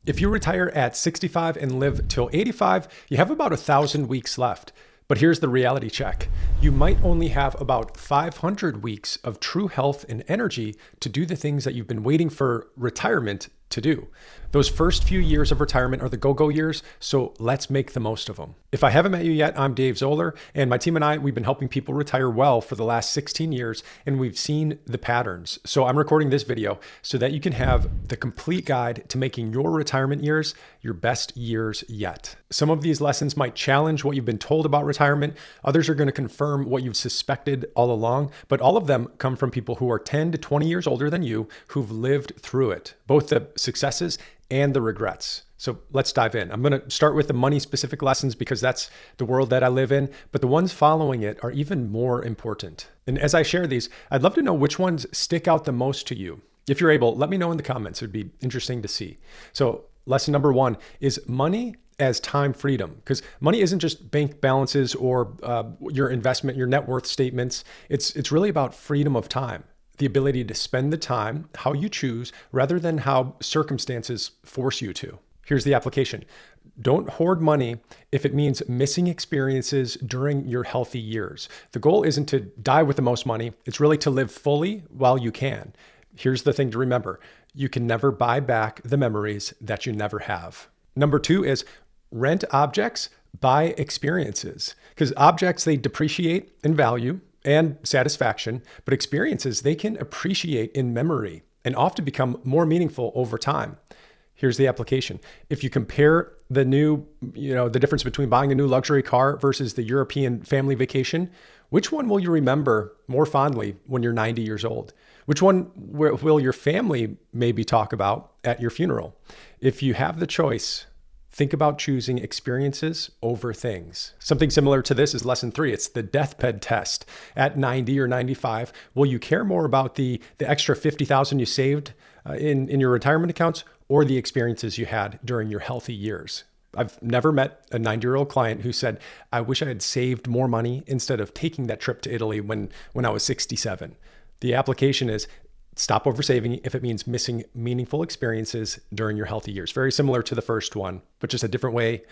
If you retire at 65 and live till 85, you have about 1,000 weeks left. But here's the reality check. You might only have about 500 weeks of true health and energy to do the things that you've been waiting for retirement to do. Those first few years of retirement are the go-go years, so let's make the most of them. If I haven't met you yet, I'm Dave Zoller, and my team and I, we've been helping people retire well for the last 16 years, and we've seen the patterns. So I'm recording this video so that you can have the complete guide to making your retirement years your best years yet. Some of these lessons might challenge what you've been told about retirement. Others are going to confirm what you've suspected all along, but all of them come from people who are 10 to 20 years older than you who've lived through it, both the successes and the regrets. So let's dive in. I'm going to start with the money specific lessons because that's the world that I live in, but the ones following it are even more important. And as I share these, I'd love to know which ones stick out the most to you. If you're able, let me know in the comments. It'd be interesting to see. So lesson number one is money as time freedom, because money isn't just bank balances or your investment, your net worth statements. It's really about freedom of time. The ability to spend the time how you choose rather than how circumstances force you to. Here's the application. Don't hoard money if it means missing experiences during your healthy years. The goal isn't to die with the most money. It's really to live fully while you can. Here's the thing to remember. You can never buy back the memories that you never have. Number two is rent objects, buy experiences. Because objects, they depreciate in value and satisfaction, but experiences, they can appreciate in memory and often become more meaningful over time. Here's the application. If you compare the difference between buying a new luxury car versus the European family vacation, which one will you remember more fondly when you're 90 years old? Which one will your family maybe talk about at your funeral? If you have the choice, think about choosing experiences over things. Something similar to this is lesson three. It's the deathbed test. At 90 or 95, will you care more about the extra $50,000 you saved in your retirement accounts or the experiences you had during your healthy years? I've never met a 90-year-old client who said, I wish I had saved more money instead of taking that trip to Italy when I was 67. The application is stop oversaving if it means missing meaningful experiences during your healthy years. Very similar to the first one, but just a different way,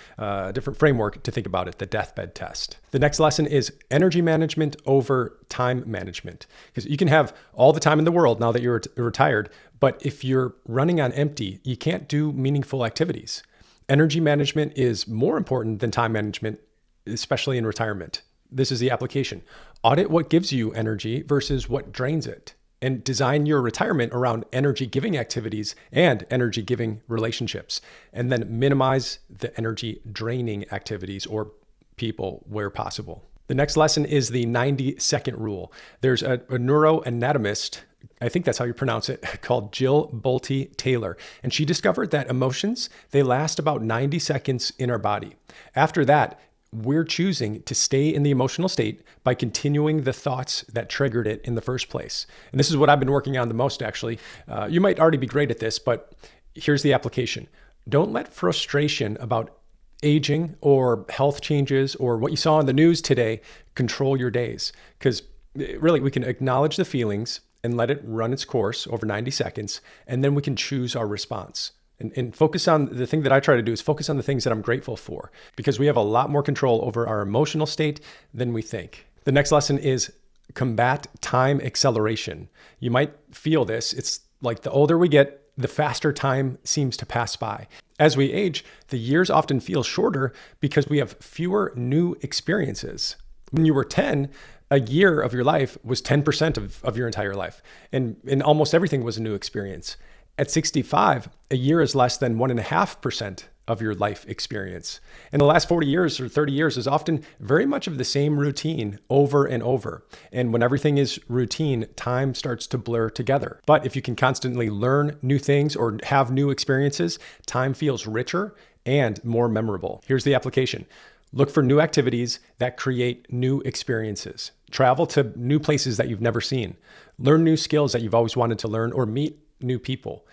different framework to think about it, the deathbed test. The next lesson is energy management over time management. Because you can have all the time in the world now that you're retired, but if you're running on empty, you can't do meaningful activities. Energy management is more important than time management, especially in retirement. This is the application. Audit what gives you energy versus what drains it. And design your retirement around energy-giving activities and energy-giving relationships. And then minimize the energy-draining activities or people where possible. The next lesson is the 90-second rule. There's a neuroanatomist, I think that's how you pronounce it, called Jill Bolte Taylor. And she discovered that emotions, they last about 90 seconds in our body. After that, we're choosing to stay in the emotional state by continuing the thoughts that triggered it in the first place. And this is what I've been working on the most, actually. You might already be great at this, but here's the application. Don't let frustration about aging or health changes or what you saw in the news today control your days. Because really, we can acknowledge the feelings and let it run its course over 90 seconds, and then we can choose our response. And focus on the thing that I try to do is focus on the things that I'm grateful for, because we have a lot more control over our emotional state than we think. The next lesson is combat time acceleration. You might feel this. It's like the older we get, the faster time seems to pass by. As we age, the years often feel shorter because we have fewer new experiences. When you were 10, a year of your life was 10% of your entire life. And almost everything was a new experience. At 65, a year is less than 1.5% of your life experience. And the last 40 years or 30 years is often very much of the same routine over and over. And when everything is routine, time starts to blur together. But if you can constantly learn new things or have new experiences, time feels richer and more memorable. Here's the application. Look for new activities that create new experiences. Travel to new places that you've never seen. Learn new skills that you've always wanted to learn or meet new people.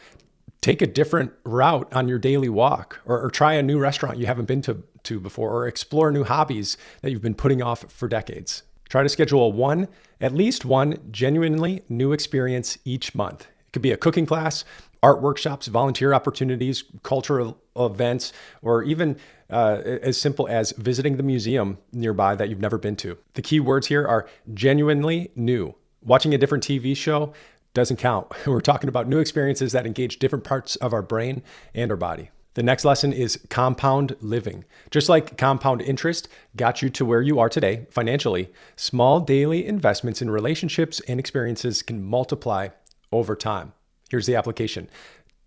Take a different route on your daily walk or try a new restaurant you haven't been to before, or explore new hobbies that you've been putting off for decades. Try to schedule at least one genuinely new experience each month. It could be a cooking class, art workshops, volunteer opportunities, cultural events, or even as simple as visiting the museum nearby that you've never been to. The key words here are genuinely new. Watching a different TV show doesn't count. We're talking about new experiences that engage different parts of our brain and our body. The next lesson is compound living. Just like compound interest got you to where you are today financially, small daily investments in relationships and experiences can multiply over time. Here's the application.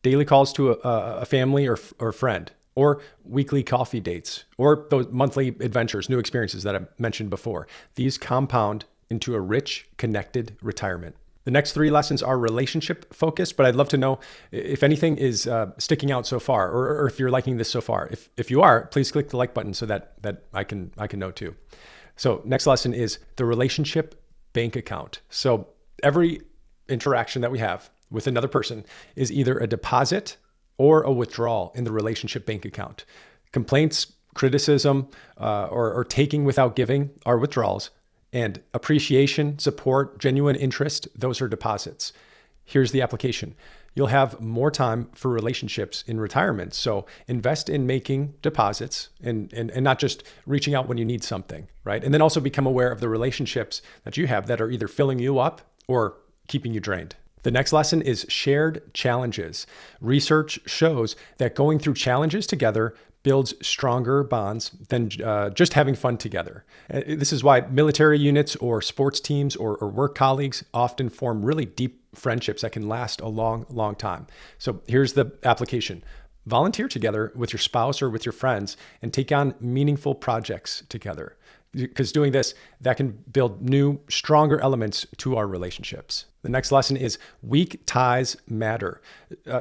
Daily calls to a family or friend, or weekly coffee dates, or those monthly adventures, new experiences that I mentioned before. These compound into a rich, connected retirement. The next 3 lessons are relationship focused, but I'd love to know if anything is sticking out so far, or if you're liking this so far. If you are, please click the like button so that I can know too. So next lesson is the relationship bank account. So every interaction that we have with another person is either a deposit or a withdrawal in the relationship bank account. Complaints, criticism, or taking without giving are withdrawals. And appreciation, support, genuine interest, those are deposits. Here's the application. You'll have more time for relationships in retirement. So invest in making deposits and not just reaching out when you need something, right? And then also become aware of the relationships that you have that are either filling you up or keeping you drained. The next lesson is shared challenges. Research shows that going through challenges together builds stronger bonds than just having fun together. This is why military units or sports teams or work colleagues often form really deep friendships that can last a long, long time. So here's the application. Volunteer together with your spouse or with your friends and take on meaningful projects together. Because doing this, that can build new, stronger elements to our relationships. The next lesson is weak ties matter.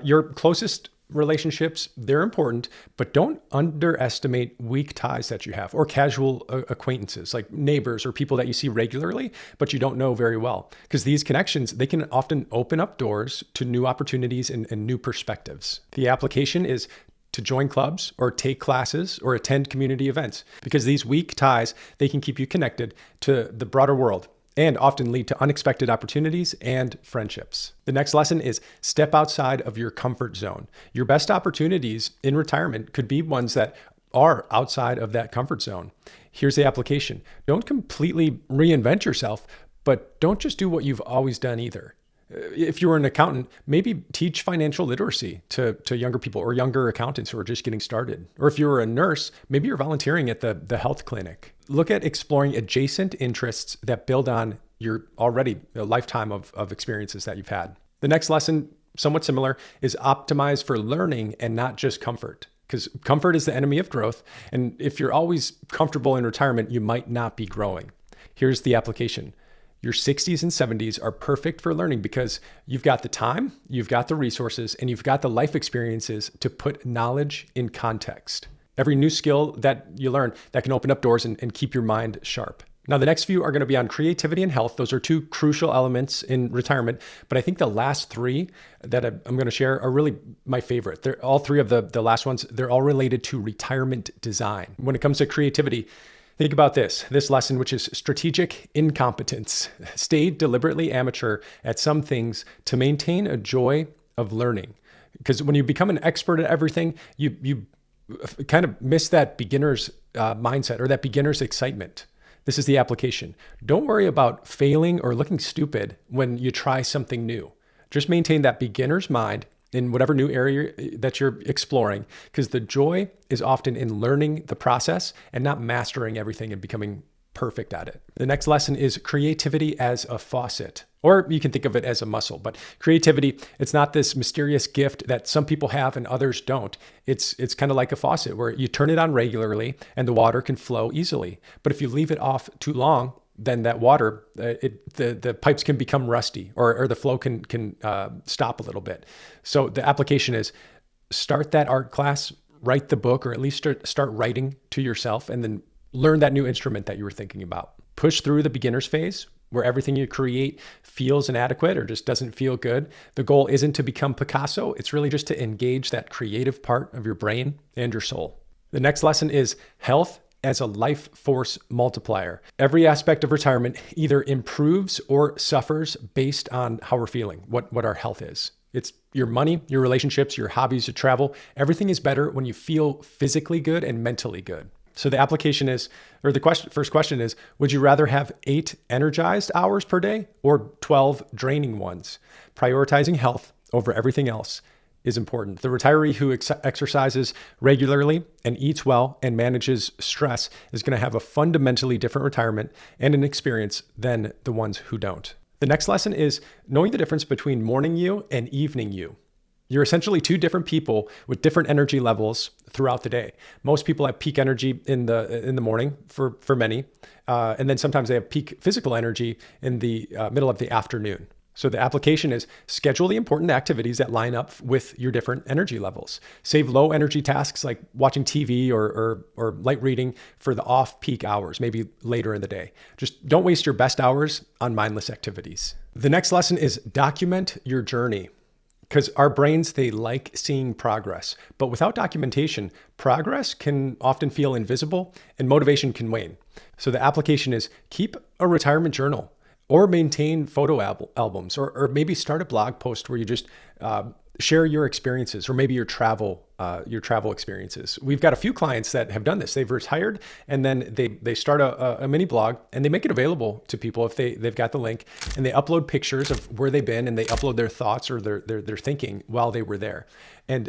Your closest relationships, they're important, but don't underestimate weak ties that you have or casual acquaintances like neighbors or people that you see regularly, but you don't know very well. Because these connections, they can often open up doors to new opportunities and new perspectives. The application is to join clubs or take classes or attend community events, because these weak ties, they can keep you connected to the broader world and often lead to unexpected opportunities and friendships. The next lesson is step outside of your comfort zone. Your best opportunities in retirement could be ones that are outside of that comfort zone. Here's the application. Don't completely reinvent yourself, but don't just do what you've always done either. If you were an accountant, maybe teach financial literacy to younger people or younger accountants who are just getting started. Or if you were a nurse, maybe you're volunteering at the health clinic. Look at exploring adjacent interests that build on your already a lifetime of experiences that you've had. The next lesson, somewhat similar, is optimize for learning and not just comfort. Because comfort is the enemy of growth. And if you're always comfortable in retirement, you might not be growing. Here's the application. Your 60s and 70s are perfect for learning because you've got the time, you've got the resources, and you've got the life experiences to put knowledge in context. Every new skill that you learn, that can open up doors and keep your mind sharp. Now, the next few are going to be on creativity and health. Those are 2 crucial elements in retirement. But I think the last 3 that I'm going to share are really my favorite. They're all 3 of the last ones. They're all related to retirement design. When it comes to creativity, think about this lesson, which is strategic incompetence. Stay deliberately amateur at some things to maintain a joy of learning. Because when you become an expert at everything, you kind of miss that beginner's mindset or that beginner's excitement. This is the application. Don't worry about failing or looking stupid when you try something new. Just maintain that beginner's mind in whatever new area that you're exploring, because the joy is often in learning the process and not mastering everything and becoming perfect at it. The next lesson is creativity as a faucet, or you can think of it as a muscle. But creativity, it's not this mysterious gift that some people have and others don't. It's kind of like a faucet where you turn it on regularly and the water can flow easily. But if you leave it off too long, then that water, the pipes can become rusty or the flow can stop a little bit. So the application is start that art class, write the book, or at least start writing to yourself, and then learn that new instrument that you were thinking about. Push through the beginner's phase where everything you create feels inadequate or just doesn't feel good. The goal isn't to become Picasso. It's really just to engage that creative part of your brain and your soul. The next lesson is health as a life force multiplier. Every aspect of retirement either improves or suffers based on how we're feeling, what our health is. It's your money, your relationships, your hobbies, your travel. Everything is better when you feel physically good and mentally good. So the application is, or the first question is, would you rather have 8 energized hours per day or 12 draining ones? Prioritizing health over everything else is important. The retiree who exercises regularly and eats well and manages stress is going to have a fundamentally different retirement and an experience than the ones who don't. The next lesson is knowing the difference between morning you and evening you. You're essentially 2 different people with different energy levels throughout the day. Most people have peak energy in the morning for many, and then sometimes they have peak physical energy in the middle of the afternoon. So the application is schedule the important activities that line up with your different energy levels. Save low energy tasks like watching TV or light reading for the off-peak hours, maybe later in the day. Just don't waste your best hours on mindless activities. The next lesson is document your journey. Because our brains, they like seeing progress. But without documentation, progress can often feel invisible and motivation can wane. So the application is keep a retirement journal or maintain photo albums or maybe start a blog post where you just share your experiences or maybe your travel experiences. We've got a few clients that have done this. They've retired and then they start a mini blog and they make it available to people if they've got the link, and they upload pictures of where they've been and they upload their thoughts or their thinking while they were there. And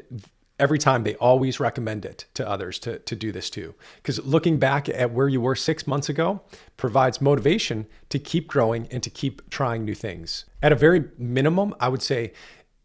every time they always recommend it to others to do this too. Because looking back at where you were 6 months ago provides motivation to keep growing and to keep trying new things. At a very minimum, I would say,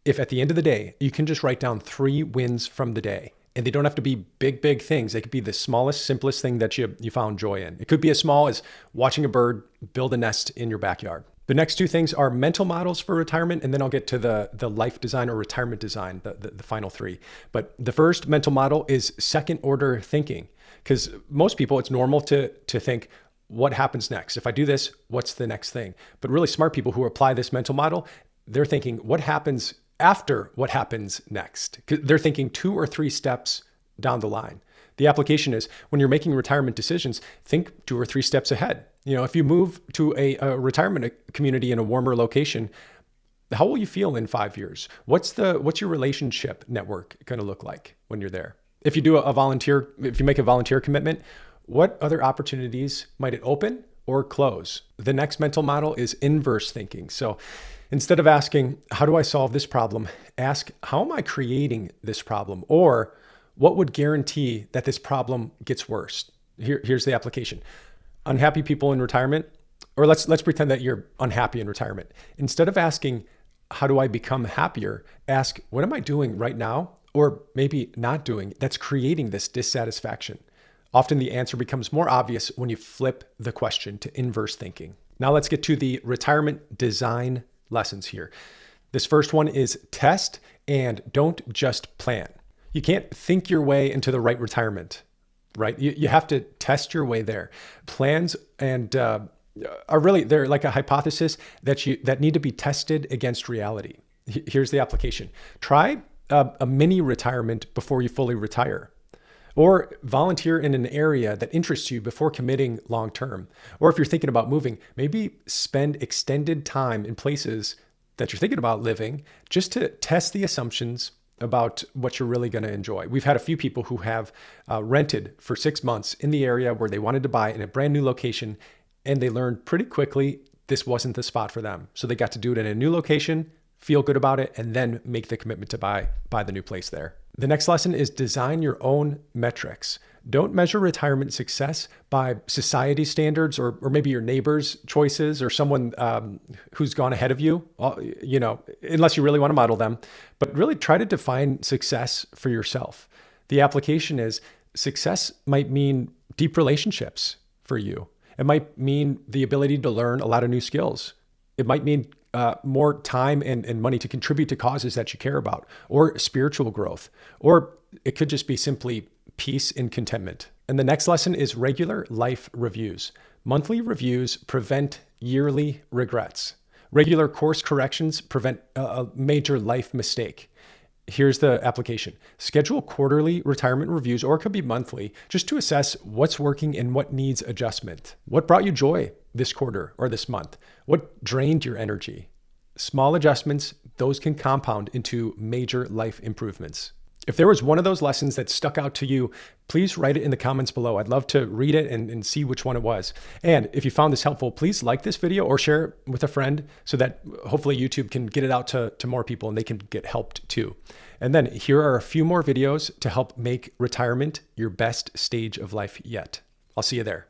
if at the end of the day, you can just write down 3 wins from the day, and they don't have to be big things. They could be the smallest, simplest thing that you found joy in. It could be as small as watching a bird build a nest in your backyard. The next 2 things are mental models for retirement, and then I'll get to the life design or retirement design, the final 3. But the first mental model is second order thinking, because most people, it's normal to think, what happens next? If I do this, what's the next thing? But really smart people who apply this mental model, they're thinking, what happens after what happens next? They're thinking 2 or 3 steps down the line. The application is when you're making retirement decisions, think 2 or 3 steps ahead. You know, if you move to a retirement community in a warmer location, how will you feel in 5 years? What's your relationship network going to look like when you're there? If you make a volunteer commitment, what other opportunities might it open or close? The next mental model is inverse thinking. So instead of asking, how do I solve this problem? Ask, how am I creating this problem? Or what would guarantee that this problem gets worse? Here's the application. Unhappy people in retirement, or let's pretend that you're unhappy in retirement. Instead of asking, how do I become happier? Ask, what am I doing right now? Or maybe not doing that's creating this dissatisfaction? Often the answer becomes more obvious when you flip the question to inverse thinking. Now let's get to the retirement design lessons here. This first one is test and don't just plan. You can't think your way into the right retirement, right? You have to test your way there. Plans and are really, they're like a hypothesis that need to be tested against reality. Here's the application. Try a mini retirement before you fully retire. Or volunteer in an area that interests you before committing long-term. Or if you're thinking about moving, maybe spend extended time in places that you're thinking about living just to test the assumptions about what you're really going to enjoy. We've had a few people who have rented for 6 months in the area where they wanted to buy in a brand new location, and they learned pretty quickly this wasn't the spot for them. So they got to do it in a new location, feel good about it, and then make the commitment to buy the new place there. The next lesson is design your own metrics. Don't measure retirement success by society standards or maybe your neighbor's choices or someone who's gone ahead of you, unless you really want to model them, but really try to define success for yourself. The application is success might mean deep relationships for you. It might mean the ability to learn a lot of new skills. It might mean more time and money to contribute to causes that you care about, or spiritual growth, or it could just be simply peace and contentment. And the next lesson is regular life reviews. Monthly reviews prevent yearly regrets. Regular course corrections prevent a major life mistake. Here's the application. Schedule quarterly retirement reviews, or it could be monthly, just to assess what's working and what needs adjustment. What brought you joy this quarter or this month? What drained your energy? Small adjustments, those can compound into major life improvements. If there was one of those lessons that stuck out to you, please write it in the comments below. I'd love to read it and see which one it was. And if you found this helpful, please like this video or share it with a friend so that hopefully YouTube can get it out to more people and they can get helped too. And then here are a few more videos to help make retirement your best stage of life yet. I'll see you there.